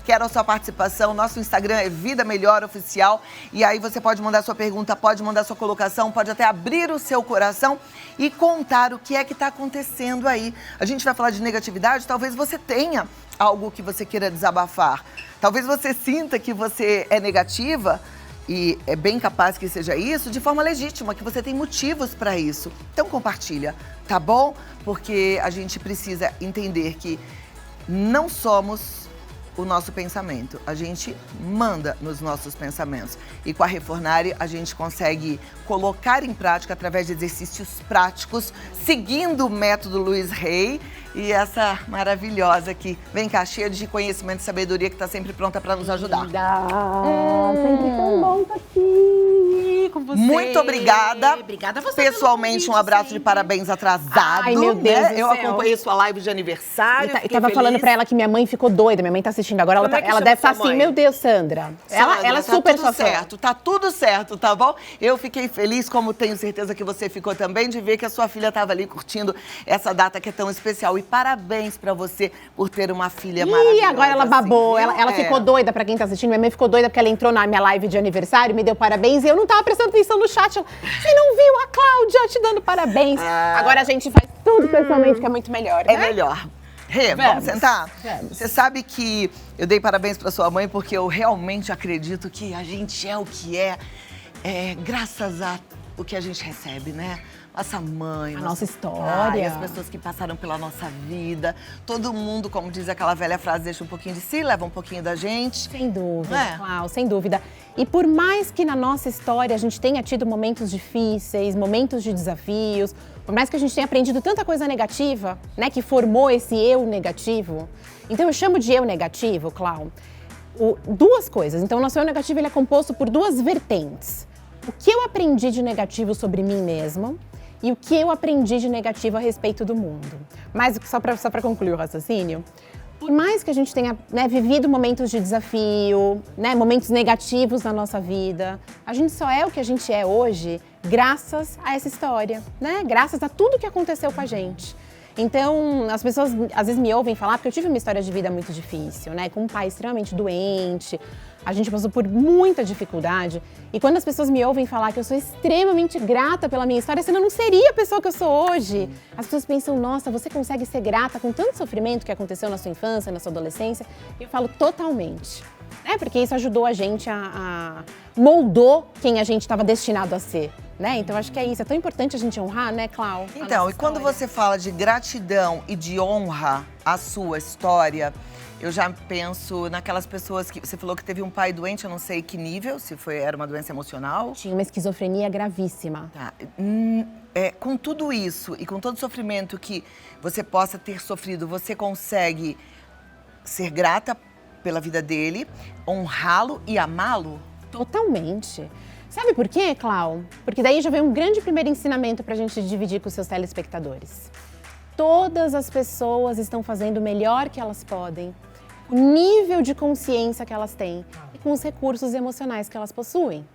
Quero a sua participação. Nosso Instagram é Vida Melhor Oficial. E aí você pode mandar sua pergunta, pode mandar sua colocação, pode até abrir o seu coração e contar o que é que está acontecendo aí. A gente vai falar de negatividade, talvez você tenha algo que você queira desabafar. Talvez você sinta que você é negativa, e é bem capaz que seja isso, de forma legítima, que você tem motivos para isso. Então compartilha, tá bom? Porque a gente precisa entender que não somos o nosso pensamento. A gente manda nos nossos pensamentos. E com a Refornari, a gente consegue colocar em prática, através de exercícios práticos, seguindo o método Luiz Hay. E essa maravilhosa aqui, vem cá, cheia de conhecimento e sabedoria, que está sempre pronta para nos ajudar. Sempre tão bom estar aqui com você. Muito obrigada. Obrigada a você. Pessoalmente, um abraço de parabéns atrasado. Ai, meu Deus do Eu céu. acompanhei sua live de aniversário. Eu tava falando pra ela que minha mãe ficou doida. Minha mãe tá assistindo agora. Ela, ela deve estar assim, meu Deus, Sandra. Ela é super tudo certo, tá tudo certo, tá bom? Eu fiquei feliz, como tenho certeza que você ficou também, de ver que a sua filha estava ali curtindo essa data que é tão especial. E parabéns pra você por ter uma filha maravilhosa. E agora ela babou. Assim, ela ficou doida, pra quem tá assistindo. Minha mãe ficou doida porque ela entrou na minha live de aniversário, me deu parabéns. E eu não tava prestando atenção no chat. Você não viu a Cláudia te dando parabéns? Agora a gente faz tudo pessoalmente, que é muito melhor, né? É melhor. Rê, vamos sentar? Vamos. Você sabe que eu dei parabéns pra sua mãe porque eu realmente acredito que a gente é o que é graças a o que a gente recebe, né? Nossa mãe, A nossa história. As pessoas que passaram pela nossa vida. Todo mundo, como diz aquela velha frase, deixa um pouquinho de si, leva um pouquinho da gente. Sem dúvida, É. Clau, sem dúvida. E por mais que na nossa história a gente tenha tido momentos difíceis, momentos de desafios, por mais que a gente tenha aprendido tanta coisa negativa, né, que formou esse eu negativo. Então eu chamo de eu negativo, Clau, duas coisas. Então o nosso eu negativo ele é composto por duas vertentes. O que eu aprendi de negativo sobre mim mesma e o que eu aprendi de negativo a respeito do mundo. Mas só para concluir o raciocínio, por mais que a gente tenha vivido momentos de desafio, momentos negativos na nossa vida, a gente só é o que a gente é hoje graças a essa história, graças a tudo que aconteceu com a gente. Então, as pessoas às vezes me ouvem falar, porque eu tive uma história de vida muito difícil, com um pai extremamente doente, a gente passou por muita dificuldade. E quando as pessoas me ouvem falar que eu sou extremamente grata pela minha história, senão eu não seria a pessoa que eu sou hoje. As pessoas pensam, nossa, você consegue ser grata com tanto sofrimento que aconteceu na sua infância, na sua adolescência? E eu falo totalmente. Porque isso ajudou a gente moldou quem a gente estava destinado a ser. Então, acho que é isso. É tão importante a gente honrar, né, Clau? Então, e quando você fala de gratidão e de honra à sua história, eu já penso naquelas pessoas que... Você falou que teve um pai doente, eu não sei que nível, se era uma doença emocional. Tinha uma esquizofrenia gravíssima. Tá. Com tudo isso e com todo o sofrimento que você possa ter sofrido, você consegue ser grata pela vida dele, honrá-lo e amá-lo? Totalmente. Sabe por quê, Clau? Porque daí já vem um grande primeiro ensinamento pra gente dividir com os seus telespectadores. Todas as pessoas estão fazendo o melhor que elas podem, o nível de consciência que elas têm e com os recursos emocionais que elas possuem.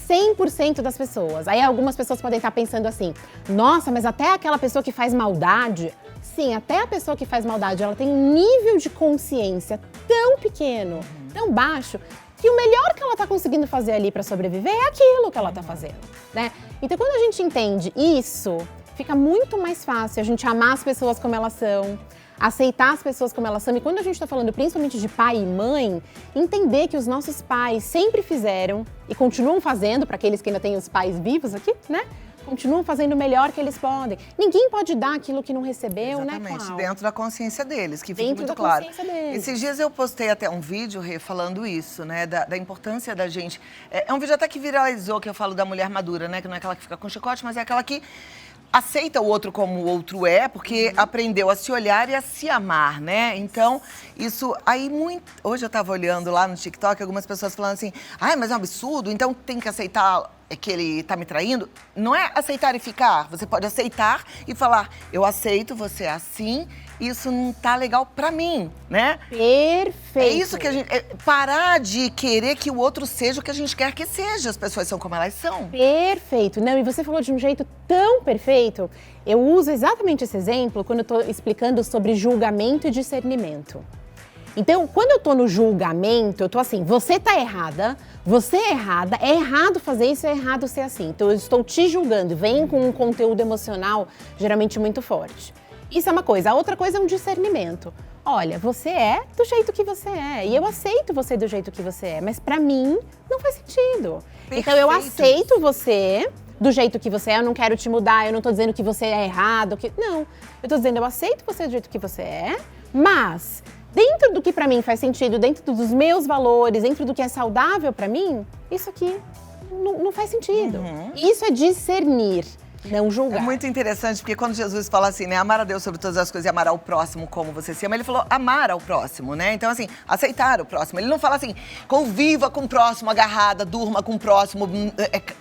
100% das pessoas. Aí algumas pessoas podem estar pensando assim, nossa, mas até aquela pessoa que faz maldade... Sim, até a pessoa que faz maldade, ela tem um nível de consciência tão pequeno, tão baixo, que o melhor que ela está conseguindo fazer ali para sobreviver é aquilo que ela está fazendo, Então, quando a gente entende isso, fica muito mais fácil a gente amar as pessoas como elas são, aceitar as pessoas como elas são. E quando a gente está falando principalmente de pai e mãe, entender que os nossos pais sempre fizeram e continuam fazendo, para aqueles que ainda têm os pais vivos aqui, continuam fazendo o melhor que eles podem. Ninguém pode dar aquilo que não recebeu, Exatamente, Clau? dentro da consciência deles, que fica Dentro muito da claro. consciência deles. Esses dias eu postei até um vídeo, Rê, falando isso, da importância da gente. É um vídeo até que viralizou, que eu falo da mulher madura, que não é aquela que fica com chicote, mas é aquela que aceita o outro como o outro é, porque aprendeu a se olhar e a se amar, Então, isso aí muito... Hoje eu tava olhando lá no TikTok, algumas pessoas falando assim, mas é um absurdo, então tem que aceitar que ele tá me traindo. Não é aceitar e ficar, você pode aceitar e falar, eu aceito, você é assim, isso não tá legal pra mim, Perfeito. É isso que a gente... parar de querer que o outro seja o que a gente quer que seja, as pessoas são como elas são. Perfeito. Não, e você falou de um jeito tão perfeito. Eu uso exatamente esse exemplo quando eu tô explicando sobre julgamento e discernimento. Então, quando eu tô no julgamento, eu tô assim, você tá errada, você é errada, é errado fazer isso, é errado ser assim. Então, eu estou te julgando, vem com um conteúdo emocional geralmente muito forte. Isso é uma coisa. A outra coisa é um discernimento. Olha, você é do jeito que você é, e eu aceito você do jeito que você é, mas pra mim não faz sentido. Perfeito. Então, eu aceito você do jeito que você é, eu não quero te mudar, eu não tô dizendo que você é errado, não. Eu tô dizendo, eu aceito você do jeito que você é, mas dentro do que pra mim faz sentido, dentro dos meus valores, dentro do que é saudável pra mim, isso aqui não faz sentido. Isso é discernir, não julgar. É muito interessante, porque quando Jesus fala assim, né, amar a Deus sobre todas as coisas e amar ao próximo como você se ama, ele falou amar ao próximo, né? Então, assim, aceitar o próximo. Ele não fala assim, conviva com o próximo, agarrada, durma com o próximo.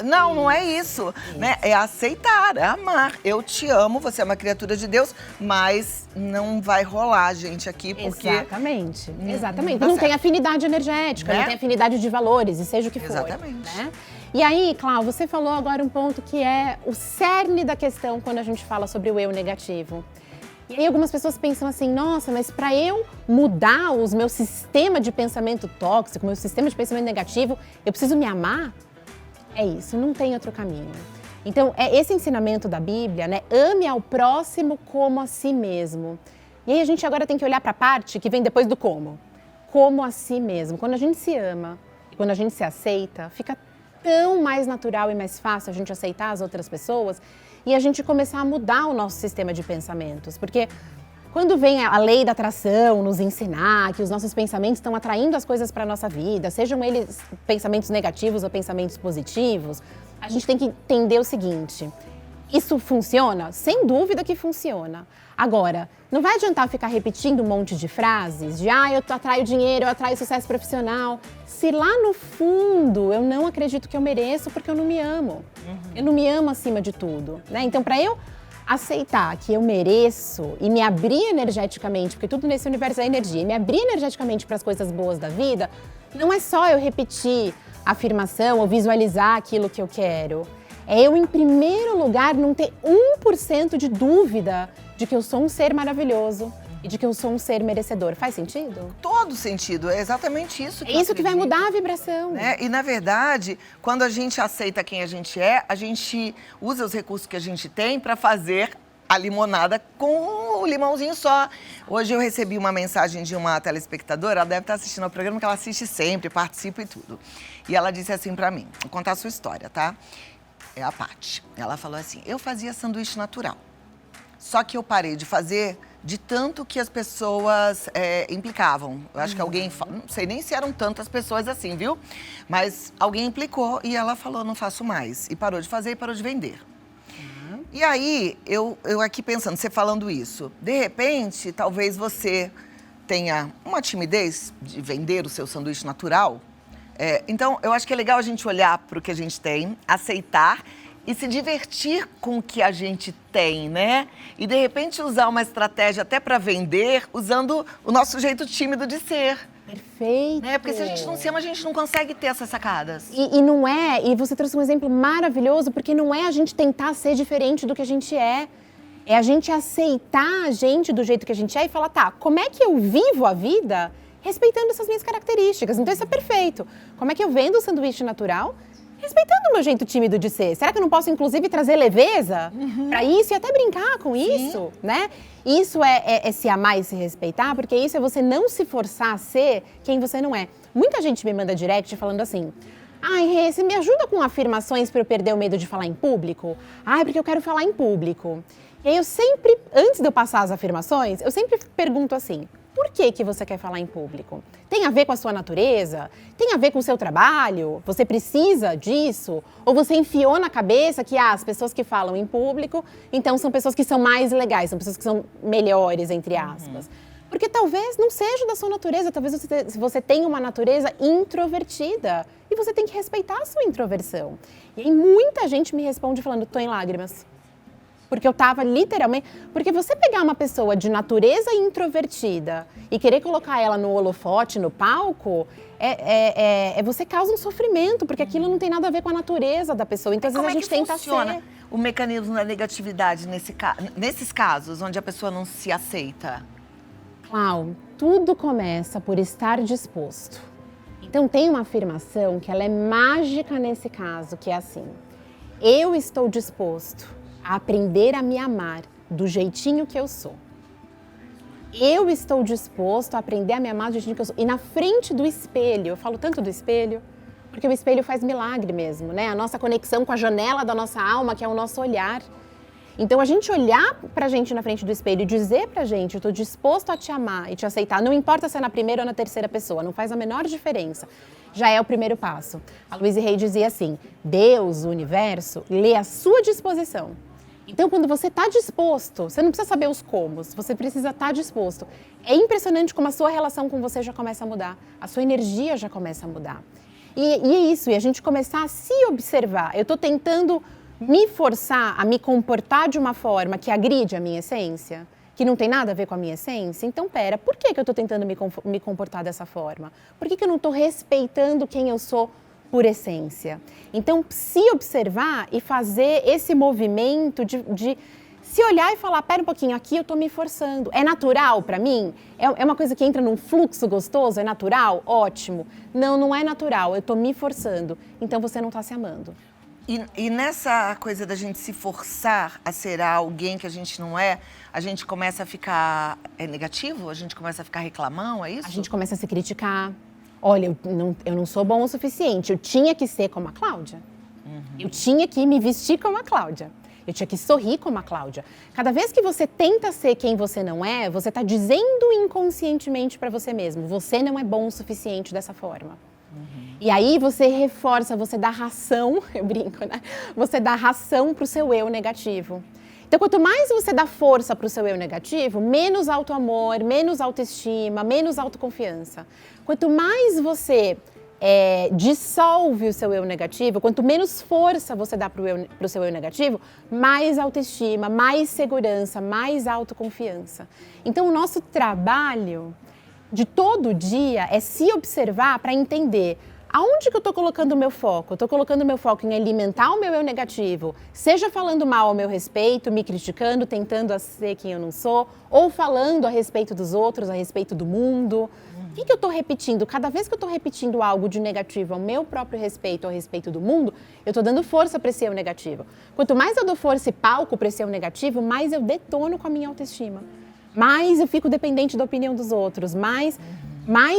Não é isso, né? É aceitar, é amar. Eu te amo, você é uma criatura de Deus, mas não vai rolar, gente, aqui, porque... Exatamente. tá Não certo. tem afinidade energética, Né? não tem afinidade de valores, e seja o que for. Exatamente. Né? E aí, Clau, você falou agora um ponto que é o cerne da questão quando a gente fala sobre o eu negativo. E aí algumas pessoas pensam assim, nossa, mas para eu mudar o meu sistema de pensamento tóxico, meu sistema de pensamento negativo, eu preciso me amar? É isso, não tem outro caminho. Então, é esse ensinamento da Bíblia, né? Ame ao próximo como a si mesmo. E aí a gente agora tem que olhar para a parte que vem depois do como. Como a si mesmo. Quando a gente se ama, quando a gente se aceita, fica tão mais natural e mais fácil a gente aceitar as outras pessoas e a gente começar a mudar o nosso sistema de pensamentos. Porque quando vem a lei da atração nos ensinar que os nossos pensamentos estão atraindo as coisas para a nossa vida, sejam eles pensamentos negativos ou pensamentos positivos, a gente tem que entender o seguinte: isso funciona? Sem dúvida que funciona. Agora, não vai adiantar ficar repetindo um monte de frases de eu atraio dinheiro, eu atraio sucesso profissional, se lá no fundo eu não acredito que eu mereço porque eu não me amo. Eu não me amo acima de tudo, né? Então, para eu aceitar que eu mereço e me abrir energeticamente, porque tudo nesse universo é energia, e me abrir energeticamente para as coisas boas da vida, não é só eu repetir a afirmação ou visualizar aquilo que eu quero. É eu, em primeiro lugar, não ter 1% de dúvida de que eu sou um ser maravilhoso e de que eu sou um ser merecedor. Faz sentido? Todo sentido, é exatamente isso que É isso que vai mudar a vibração. né? E, na verdade, quando a gente aceita quem a gente usa os recursos que a gente tem para fazer a limonada com o limãozinho só. Hoje eu recebi uma mensagem de uma telespectadora, ela deve estar assistindo ao programa, que ela assiste sempre, participa e tudo. E ela disse assim para mim, vou contar a sua história, tá? É a Paty. Ela falou assim, eu fazia sanduíche natural. Só que eu parei de fazer de tanto que as pessoas implicavam. Eu acho que alguém, não sei nem se eram tantas pessoas assim, viu? Mas alguém implicou e ela falou, não faço mais. E parou de fazer e parou de vender. E aí, eu aqui pensando, você falando isso, de repente, talvez você tenha uma timidez de vender o seu sanduíche natural. Então, eu acho que é legal a gente olhar para o que a gente tem, aceitar e se divertir com o que a gente tem, né? E, de repente, usar uma estratégia até para vender, usando o nosso jeito tímido de ser. Perfeito. Né? Porque se a gente não se ama, a gente não consegue ter essas sacadas. E não é, e você trouxe um exemplo maravilhoso, porque não é a gente tentar ser diferente do que a gente é. É a gente aceitar a gente do jeito que a gente é e falar, tá, como é que eu vivo a vida respeitando essas minhas características? Então isso é perfeito. Como é que eu vendo o sanduíche natural respeitando o meu jeito tímido de ser? Será que eu não posso, inclusive, trazer leveza para isso e até brincar com isso, né? Isso é se amar e se respeitar, porque isso é você não se forçar a ser quem você não é. Muita gente me manda direct falando assim, ai, Rê, você me ajuda com afirmações para eu perder o medo de falar em público? Ai, porque eu quero falar em público. E aí eu sempre, antes de eu passar as afirmações, eu sempre pergunto assim, por que você quer falar em público? Tem a ver com a sua natureza? Tem a ver com o seu trabalho? Você precisa disso? Ou você enfiou na cabeça que as pessoas que falam em público, então são pessoas que são mais legais, são pessoas que são melhores, entre aspas. Porque talvez não seja da sua natureza, talvez você tenha uma natureza introvertida e você tem que respeitar a sua introversão. E aí muita gente me responde falando, tô em lágrimas. Porque eu tava literalmente... Porque você pegar uma pessoa de natureza introvertida e querer colocar ela no holofote, no palco, você causa um sofrimento, porque aquilo não tem nada a ver com a natureza da pessoa. Então, às vezes, a gente tenta funciona o mecanismo da negatividade nesses casos, onde a pessoa não se aceita? Clau, Tudo começa por estar disposto. Então tem uma afirmação que ela é mágica nesse caso, que é assim: eu estou disposto a aprender a me amar do jeitinho que eu sou. Eu estou disposto a aprender a me amar do jeitinho que eu sou. E na frente do espelho, eu falo tanto do espelho, porque o espelho faz milagre mesmo, né? A nossa conexão com a janela da nossa alma, que é o nosso olhar. Então, a gente olhar pra gente na frente do espelho e dizer pra gente: eu tô disposto a te amar e te aceitar, não importa se é na primeira ou na terceira pessoa, não faz a menor diferença, já é o primeiro passo. A Louise Hay dizia assim: Deus, o universo, lê a sua disposição. Então, quando você está disposto, você não precisa saber os comos, você precisa estar disposto. É impressionante como a sua relação com você já começa a mudar, a sua energia já começa a mudar. E é isso, e a gente começar a se observar. Eu estou tentando me forçar a me comportar de uma forma que agride a minha essência, que não tem nada a ver com a minha essência. Então, pera, por que eu estou tentando me comportar dessa forma? Por que eu não estou respeitando quem eu sou por essência? Então, se observar e fazer esse movimento de se olhar e falar: pera um pouquinho, aqui eu estou me forçando. É natural para mim? É uma coisa que entra num fluxo gostoso? É natural? Ótimo. Não, não é natural, eu estou me forçando. Então, você não está se amando. E nessa coisa da gente se forçar a ser alguém que a gente não é, a gente começa a ficar negativo? A gente começa a ficar reclamão, é isso? A gente começa a se criticar. Olha, eu não sou bom o suficiente, eu tinha que ser como a Cláudia. Eu tinha que me vestir como a Cláudia. Eu tinha que sorrir como a Cláudia. Cada vez que você tenta ser quem você não é, você está dizendo inconscientemente para você mesmo: você não é bom o suficiente dessa forma. E aí você reforça, você dá ração, eu brinco, né? Você dá ração pro seu eu negativo. Então, quanto mais você dá força pro seu eu negativo, menos autoamor, menos autoestima, menos autoconfiança. Quanto mais você dissolve o seu eu negativo, quanto menos força você dá pro seu eu negativo, mais autoestima, mais segurança, mais autoconfiança. Então, o nosso trabalho de todo dia é se observar para entender aonde que eu estou colocando o meu foco. Eu estou colocando o meu foco em alimentar o meu eu negativo, seja falando mal ao meu respeito, me criticando, tentando ser quem eu não sou, ou falando a respeito dos outros, a respeito do mundo. O que eu estou repetindo? Cada vez que eu estou repetindo algo de negativo ao meu próprio respeito, ao respeito do mundo, eu estou dando força para esse eu negativo. Quanto mais eu dou força e palco para esse eu negativo, mais eu detono com a minha autoestima. Mais eu fico dependente da opinião dos outros, mais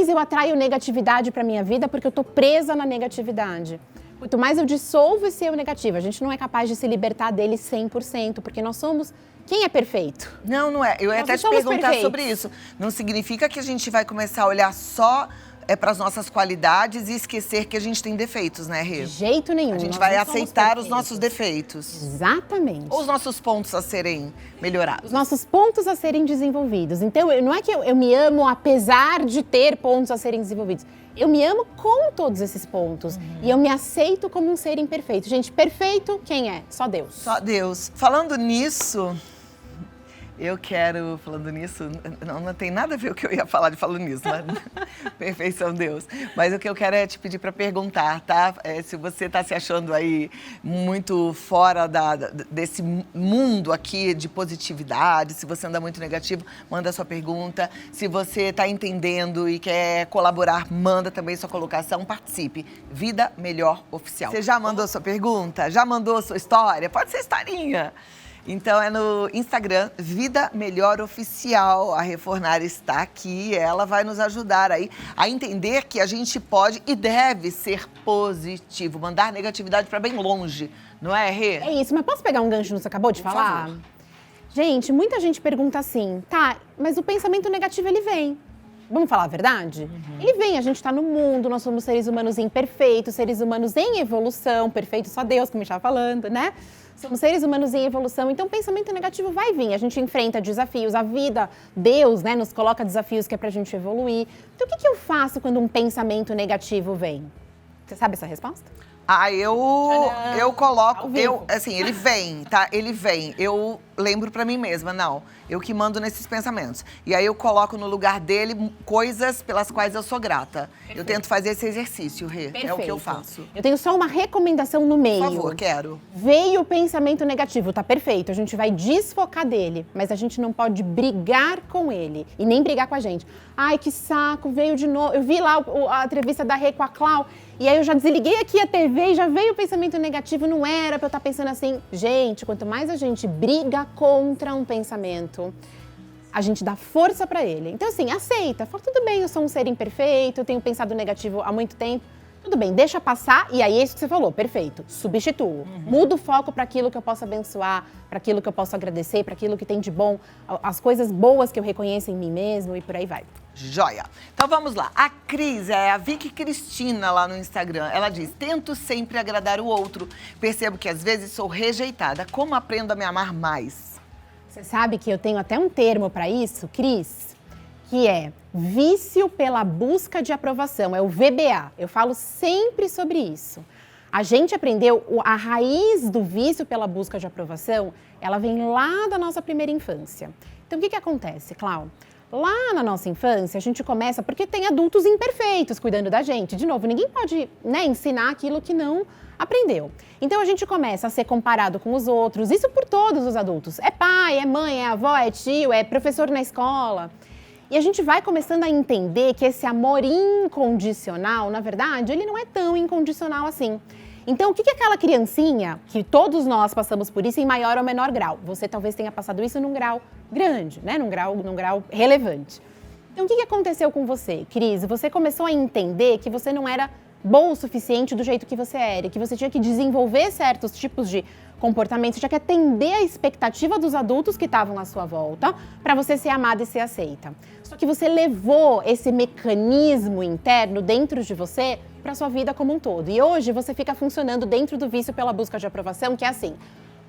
eu atraio negatividade para a minha vida porque eu estou presa na negatividade. Quanto mais eu dissolvo esse eu negativo, a gente não é capaz de se libertar dele 100%, porque nós somos... Quem é perfeito? Não, não é. Eu ia até te perguntar sobre isso. Não significa que a gente vai começar a olhar só para as nossas qualidades e esquecer que a gente tem defeitos, né, Rê? De jeito nenhum. A gente vai aceitar os nossos defeitos. Exatamente. Ou os nossos pontos a serem melhorados. Os nossos pontos a serem desenvolvidos. Então, não é que eu me amo apesar de ter pontos a serem desenvolvidos. Eu me amo com todos esses pontos. E eu me aceito como um ser imperfeito. Gente, perfeito, quem é? Só Deus. Só Deus. Falando nisso... falando nisso, não tem nada a ver o que eu ia falar de falando nisso, mas perfeição Deus. Mas o que eu quero é te pedir para perguntar, tá? Se você tá se achando aí muito fora desse mundo aqui de positividade, se você anda muito negativo, manda sua pergunta. Se você tá entendendo e quer colaborar, manda também sua colocação, participe. Vida Melhor Oficial. Você já mandou sua pergunta? Já mandou sua história? Pode ser historinha. Então, é no Instagram, Vida Melhor Oficial. A Rê Fornari está aqui e ela vai nos ajudar aí a entender que a gente pode e deve ser positivo, mandar negatividade para bem longe, não é, Rê? É isso, mas posso pegar um gancho no que você acabou de falar? Favor. Gente, muita gente pergunta assim: tá, mas o pensamento negativo ele vem. Vamos falar a verdade? Ele vem, a gente está no mundo, nós somos seres humanos imperfeitos, seres humanos em evolução, perfeito só Deus, como a gente estava falando, né? Somos seres humanos em evolução, então o pensamento negativo vai vir. A gente enfrenta desafios, a vida, Deus, né, nos coloca desafios que é pra gente evoluir. Então o que eu faço quando um pensamento negativo vem? Você sabe essa resposta? Eu coloco, assim, ele vem, tá? Ele vem. Eu lembro pra mim mesma, não, eu que mando nesses pensamentos. E aí eu coloco no lugar dele coisas pelas quais eu sou grata. Perfeito. Eu tento fazer esse exercício, Rê. Perfeito. É o que eu faço. Eu tenho só uma recomendação no meio. Por favor, quero. Veio o pensamento negativo, tá perfeito, a gente vai desfocar dele, mas a gente não pode brigar com ele e nem brigar com a gente. Ai, que saco, veio de novo. Eu vi lá a entrevista da Rê com a Clau, e aí eu já desliguei aqui a TV e já veio o pensamento negativo, não era pra eu estar pensando assim. Gente, quanto mais a gente briga contra um pensamento, a gente dá força pra ele. Então assim, aceita, fala, tudo bem, eu sou um ser imperfeito, eu tenho pensado negativo há muito tempo, tudo bem, deixa passar, e aí é isso que você falou, perfeito, substituo. Mudo o foco para aquilo que eu posso abençoar, para aquilo que eu posso agradecer, para aquilo que tem de bom, as coisas boas que eu reconheço em mim mesmo e por aí vai. Joia! Então vamos lá. A Cris, é a Vicky Cristina lá no Instagram. Ela diz, tento sempre agradar o outro. Percebo que às vezes sou rejeitada. Como aprendo a me amar mais? Você sabe que eu tenho até um termo para isso, Cris, que é vício pela busca de aprovação. É o VBA. Eu falo sempre sobre isso. A gente aprendeu, a raiz do vício pela busca de aprovação, ela vem lá da nossa primeira infância. Então o que acontece, Clau? Lá na nossa infância, a gente começa, porque tem adultos imperfeitos cuidando da gente. De novo, ninguém pode, né, ensinar aquilo que não aprendeu. Então a gente começa a ser comparado com os outros, isso por todos os adultos. É pai, é mãe, é avó, é tio, é professor na escola. E a gente vai começando a entender que esse amor incondicional, na verdade, ele não é tão incondicional assim. Então, o que aquela criancinha, que todos nós passamos por isso em maior ou menor grau, você talvez tenha passado isso num grau grande, né? Num grau relevante. Então, o que aconteceu com você, Cris? Você começou a entender que você não era boa o suficiente do jeito que você era, que você tinha que desenvolver certos tipos de comportamento, você tinha que atender a expectativa dos adultos que estavam à sua volta para você ser amada e ser aceita. Só que você levou esse mecanismo interno dentro de você para sua vida como um todo. E hoje você fica funcionando dentro do vício pela busca de aprovação, que é assim,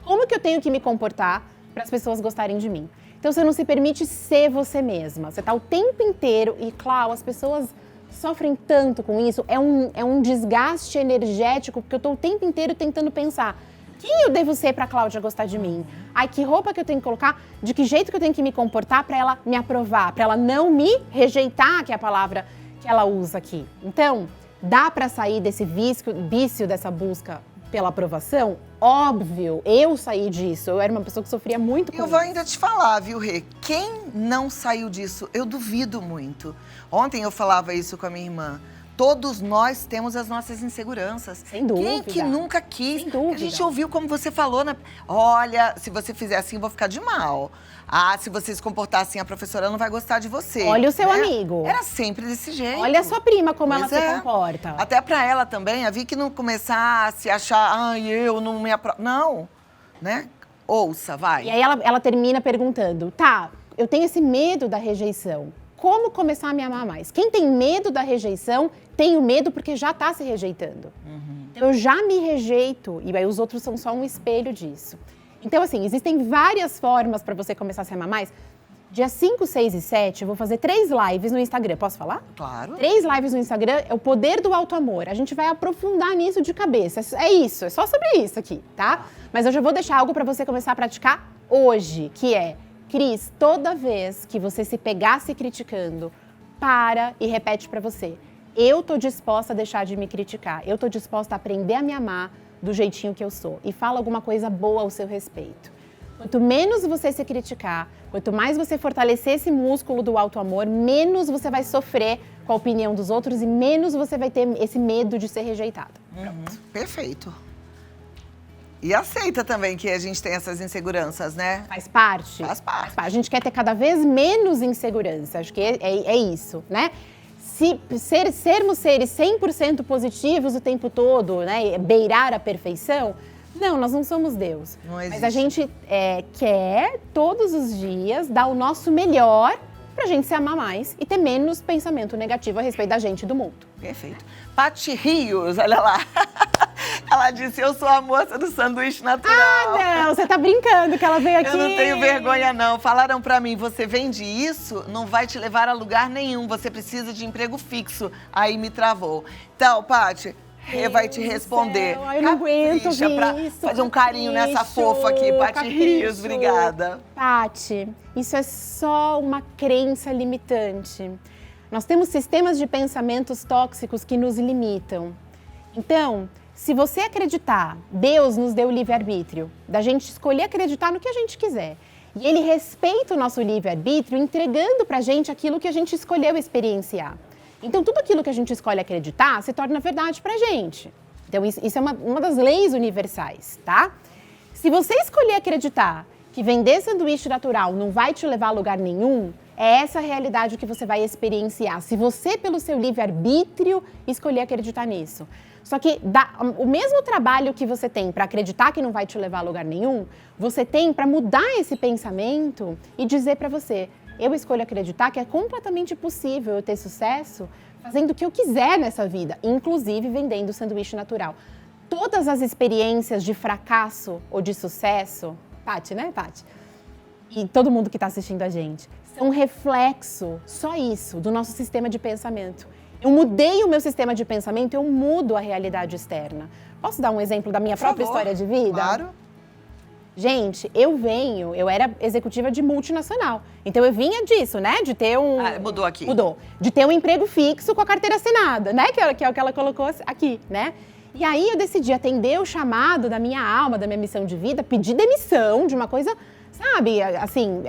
como que eu tenho que me comportar para as pessoas gostarem de mim? Então você não se permite ser você mesma. Você está o tempo inteiro e, claro, as pessoas sofrem tanto com isso, é um desgaste energético, porque eu estou o tempo inteiro tentando pensar, quem eu devo ser para a Cláudia gostar de mim? Ai, que roupa que eu tenho que colocar? De que jeito que eu tenho que me comportar para ela me aprovar? Para ela não me rejeitar, que é a palavra que ela usa aqui. Então, dá para sair desse vício dessa busca pela aprovação? Óbvio, eu saí disso. Eu era uma pessoa que sofria muito com isso. Eu vou ainda te falar, viu, Rê? Quem não saiu disso? Eu duvido muito. Ontem eu falava isso com a minha irmã. Todos nós temos as nossas inseguranças. Sem dúvida. Quem que nunca quis? Sem dúvida. A gente ouviu como você falou, né? Olha, se você fizer assim, eu vou ficar de mal. Ah, se você se comportar assim, a professora não vai gostar de você. Olha o seu né? amigo. Era sempre desse jeito. Olha a sua prima, como Pois ela se comporta. Até pra ela também, a Vicky não começar a se achar, ai, eu não me aprovo. Não, né? Ouça, vai. E aí ela termina perguntando, tá, eu tenho esse medo da rejeição. Como começar a me amar mais? Quem tem medo da rejeição, tem o medo porque já está se rejeitando. Eu já me rejeito, e aí os outros são só um espelho disso. Então, assim, existem várias formas para você começar a se amar mais. Dia 5, 6 e 7, eu vou fazer 3 lives no Instagram. Posso falar? Claro. 3 lives no Instagram é o poder do auto-amor. A gente vai aprofundar nisso de cabeça. É isso, é só sobre isso aqui, tá? Mas eu já vou deixar algo para você começar a praticar hoje, que é, Cris, toda vez que você se pegar se criticando, para e repete para você. Eu tô disposta a deixar de me criticar. Eu tô disposta a aprender a me amar do jeitinho que eu sou. E fala alguma coisa boa ao seu respeito. Quanto menos você se criticar, quanto mais você fortalecer esse músculo do auto-amor, menos você vai sofrer com a opinião dos outros e menos você vai ter esse medo de ser rejeitado. Perfeito. E aceita também que a gente tem essas inseguranças, né? Faz parte? Faz parte. A gente quer ter cada vez menos insegurança, acho que é isso, né? Sermos seres 100% positivos o tempo todo, né? Beirar a perfeição, não, nós não somos Deus. Não existe. Mas a gente quer, todos os dias, dar o nosso melhor pra gente se amar mais e ter menos pensamento negativo a respeito da gente e do mundo. Perfeito. Paty Rios, olha lá. Ela disse, eu sou a moça do sanduíche natural. Ah, não, você tá brincando que ela veio aqui. Eu não tenho vergonha, não. Falaram pra mim, você vende isso, não vai te levar a lugar nenhum. Você precisa de emprego fixo. Aí me travou. Então, Paty, vai te responder. Céu, eu não aguento Capricha pra isso. fazer um carinho nessa fofa aqui, Paty Rios. Obrigada. Paty, isso é só uma crença limitante. Nós temos sistemas de pensamentos tóxicos que nos limitam. Então, se você acreditar, Deus nos deu o livre-arbítrio, da gente escolher acreditar no que a gente quiser. E Ele respeita o nosso livre-arbítrio, entregando pra gente aquilo que a gente escolheu experienciar. Então, tudo aquilo que a gente escolhe acreditar se torna verdade pra gente. Então, isso é uma das leis universais, tá? Se você escolher acreditar que vender sanduíche natural não vai te levar a lugar nenhum, é essa a realidade que você vai experienciar. Se você, pelo seu livre-arbítrio, escolher acreditar nisso. Só que o mesmo trabalho que você tem para acreditar que não vai te levar a lugar nenhum, você tem para mudar esse pensamento e dizer para você, eu escolho acreditar que é completamente possível eu ter sucesso fazendo o que eu quiser nessa vida, inclusive vendendo sanduíche natural. Todas as experiências de fracasso ou de sucesso, Paty, né, Paty? E todo mundo que está assistindo a gente, são um reflexo, só isso, do nosso sistema de pensamento. Eu mudei o meu sistema de pensamento, eu mudo a realidade externa. Posso dar um exemplo da minha própria história de vida? Claro. Gente, eu era executiva de multinacional. Então eu vinha disso, né? De ter um... mudou aqui. Mudou. De ter um emprego fixo com a carteira assinada, né? Que é o que ela colocou aqui, né? E aí eu decidi atender o chamado da minha alma, da minha missão de vida, pedir demissão de uma coisa, sabe, assim,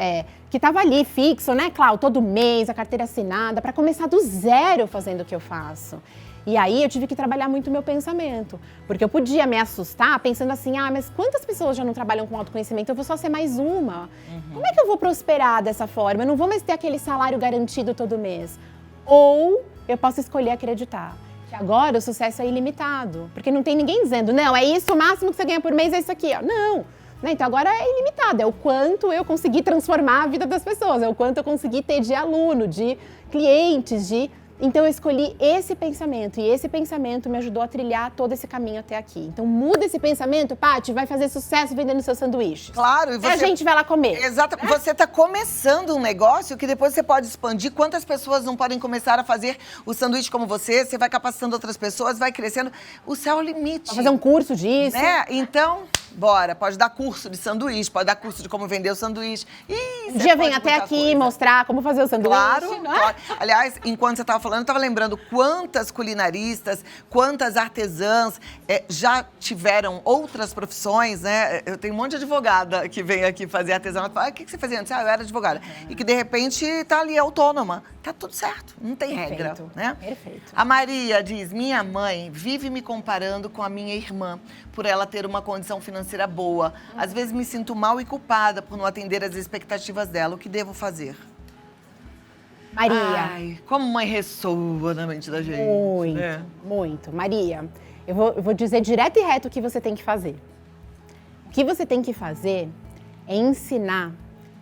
que estava ali fixo, né, Cláudio, todo mês, a carteira assinada, para começar do zero fazendo o que eu faço. E aí eu tive que trabalhar muito o meu pensamento, porque eu podia me assustar pensando assim, mas quantas pessoas já não trabalham com autoconhecimento? Eu vou só ser mais uma. Como é que eu vou prosperar dessa forma? Eu não vou mais ter aquele salário garantido todo mês. Ou eu posso escolher acreditar que agora o sucesso é ilimitado, porque não tem ninguém dizendo, não, é isso, o máximo que você ganha por mês é isso aqui, ó. Não. Né? Então agora é ilimitado, é o quanto eu consegui transformar a vida das pessoas, é o quanto eu consegui ter de aluno, de clientes, Então eu escolhi esse pensamento e esse pensamento me ajudou a trilhar todo esse caminho até aqui. Então muda esse pensamento, Paty, vai fazer sucesso vendendo seu sanduíche. Claro. E a gente vai lá comer. Exato. Você está começando um negócio que depois você pode expandir. Quantas pessoas não podem começar a fazer o sanduíche como você? Você vai capacitando outras pessoas, vai crescendo. O céu é o limite. Vai fazer um curso disso. Né? Então, bora. Pode dar curso de sanduíche, pode dar curso de como vender o sanduíche. Um dia vem até aqui mostrar como fazer o sanduíche. Claro, claro. Aliás, enquanto você estava falando, eu estava lembrando quantas culinaristas, quantas artesãs já tiveram outras profissões, né? Eu tenho um monte de advogada que vem aqui fazer artesanato. Fala, o que você fazia antes? Eu era advogada. E que, de repente, está ali autônoma. Tá tudo certo, não tem regra, né? Perfeito. A Maria diz, minha mãe vive me comparando com a minha irmã, por ela ter uma condição financeira boa. Às vezes me sinto mal e culpada por não atender às expectativas dela. O que devo fazer? Maria. Ai, como mãe ressoa na mente da gente. Muito, né? muito. Maria, eu vou dizer direto e reto o que você tem que fazer. O que você tem que fazer é ensinar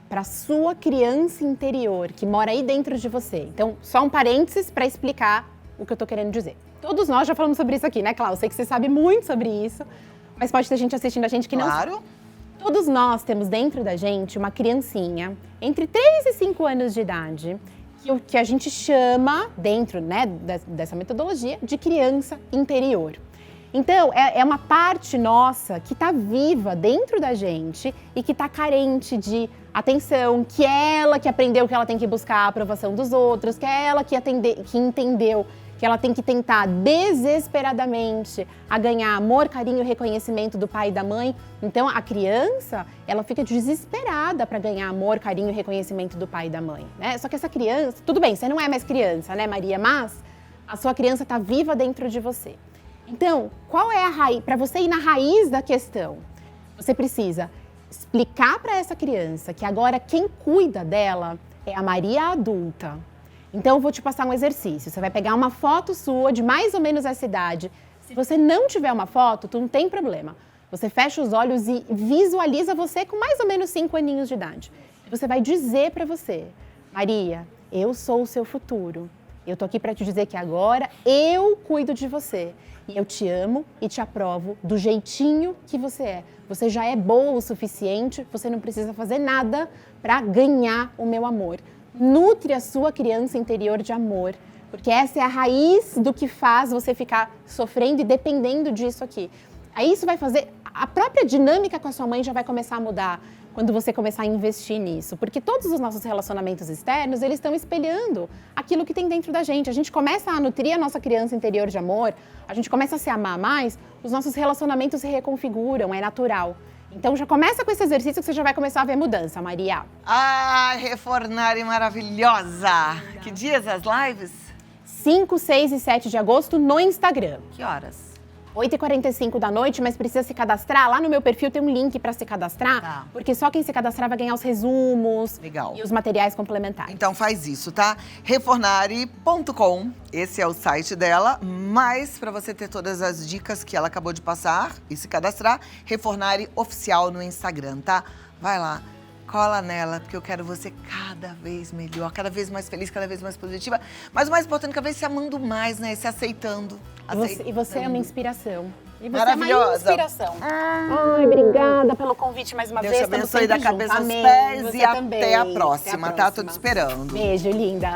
para sua criança interior, que mora aí dentro de você. Então, só um parênteses para explicar o que eu tô querendo dizer. Todos nós já falamos sobre isso aqui, né, Cláudia? Sei que você sabe muito sobre isso, mas pode ter gente assistindo a gente que não sabe. Claro. Todos nós temos dentro da gente uma criancinha entre 3 e 5 anos de idade, que a gente chama, dentro, né, dessa metodologia, de criança interior. Então, é uma parte nossa que está viva dentro da gente e que está carente de atenção, que é ela que aprendeu que ela tem que buscar a aprovação dos outros, que é ela que entendeu que ela tem que tentar desesperadamente a ganhar amor, carinho e reconhecimento do pai e da mãe. Então, a criança, ela fica desesperada para ganhar amor, carinho e reconhecimento do pai e da mãe, né? Só que essa criança, tudo bem, você não é mais criança, né, Maria? Mas a sua criança está viva dentro de você. Então, qual é a raiz? Para você ir na raiz da questão, você precisa explicar para essa criança que agora quem cuida dela é a Maria adulta. Então, eu vou te passar um exercício. Você vai pegar uma foto sua de mais ou menos essa idade. Se você não tiver uma foto, tu não tem problema. Você fecha os olhos e visualiza você com mais ou menos 5 aninhos de idade. E você vai dizer para você, Maria, eu sou o seu futuro. Eu tô aqui para te dizer que agora eu cuido de você. E eu te amo e te aprovo do jeitinho que você é. Você já é boa o suficiente, você não precisa fazer nada para ganhar o meu amor. Nutre a sua criança interior de amor, Porque essa é a raiz do que faz você ficar sofrendo e dependendo disso aqui. Aí isso vai fazer, a própria dinâmica com a sua mãe já vai começar a mudar quando você começar a investir nisso. Porque todos os nossos relacionamentos externos, eles estão espelhando aquilo que tem dentro da gente. A gente começa a nutrir a nossa criança interior de amor, a gente começa a se amar mais, os nossos relacionamentos se reconfiguram, é natural. Então já começa com esse exercício que você já vai começar a ver mudança, Maria. Ai, Refornari maravilhosa! Que dias as lives? 5, 6 e 7 de agosto no Instagram. Que horas? 8h45 da noite, mas precisa se cadastrar. Lá no meu perfil tem um link para se cadastrar, Tá. porque só quem se cadastrar vai ganhar os resumos Legal. e os materiais complementares. Então faz isso, tá? Refornari.com, esse é o site dela, mas para você ter todas as dicas que ela acabou de passar e se cadastrar, Refornari Oficial no Instagram, tá? Vai lá. Cola nela, porque eu quero você cada vez melhor, cada vez mais feliz, cada vez mais positiva. Mas o mais importante, cada vez se amando mais, né? Se aceitando. E você é uma inspiração. E você Maravilhosa. é uma inspiração. Ai, obrigada pelo convite mais uma Deus vez. te Estamos abençoe da sempre cabeça juntos. aos Amém. pés Você e também. até a próxima, tá? Tô te esperando. Beijo, linda.